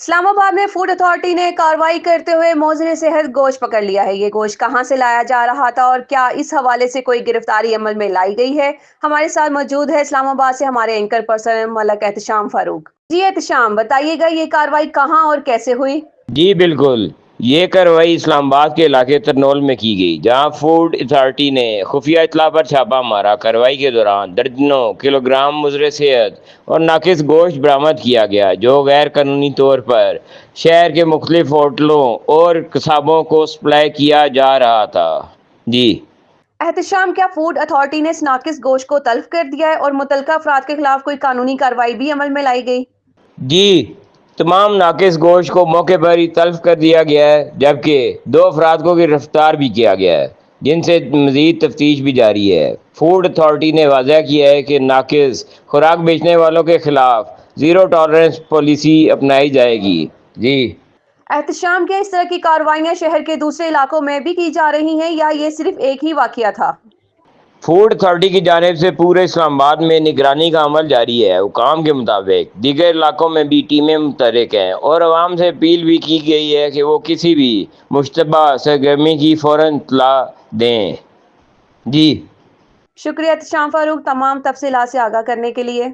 اسلام آباد میں food authority نے کارروائی کرتے ہوئے موزن صحت گوشت پکڑ لیا ہے۔ یہ گوشت کہاں سے لایا جا رہا تھا اور کیا اس حوالے سے کوئی گرفتاری عمل میں لائی گئی ہے؟ ہمارے ساتھ موجود ہے اسلام آباد سے ہمارے اینکر پرسن ملک احتشام فاروق۔ جی احتشام، بتائیے گا یہ کارروائی کہاں اور کیسے ہوئی؟ جی بالکل، یہ کارروائی اسلام آباد کے علاقے ترنول میں کی گئی، جہاں فوڈ اتھارٹی نے خفیہ اطلاع پر چھاپہ مارا۔ کارروائی کے دوران درجنوں کلو گرام مضر صحت اور ناقص گوشت برآمد کیا گیا، جو غیر قانونی طور پر شہر کے مختلف ہوٹلوں اور قصابوں کو سپلائی کیا جا رہا تھا۔ جی احتشام، کیا فوڈ اتھارٹی نے اس ناقص گوشت کو تلف کر دیا ہے اور متعلقہ افراد کے خلاف کوئی قانونی کارروائی بھی عمل میں لائی گئی؟ جی تمام ناقص گوشت کو موقع پر ہی تلف کر دیا گیا ہے، جبکہ 2 افراد کو گرفتار بھی کیا گیا ہے، جن سے مزید تفتیش بھی جاری ہے۔ فوڈ اتھارٹی نے واضح کیا ہے کہ ناقص خوراک بیچنے والوں کے خلاف زیرو ٹالرنس پالیسی اپنائی جائے گی۔ جی احتشام، کیا اس طرح کی کارروائیاں شہر کے دوسرے علاقوں میں بھی کی جا رہی ہیں یا یہ صرف ایک ہی واقعہ تھا؟ فوڈ اتھارٹی کی جانب سے پورے اسلام آباد میں نگرانی کا عمل جاری ہے۔ حکام کے مطابق دیگر علاقوں میں بھی ٹیمیں متحرک ہیں اور عوام سے اپیل بھی کی گئی ہے کہ وہ کسی بھی مشتبہ سرگرمی کی فوراً اطلاع دیں۔ جی شکریہ احتشام فاروق، تمام تفصیلات سے آگاہ کرنے کے لیے۔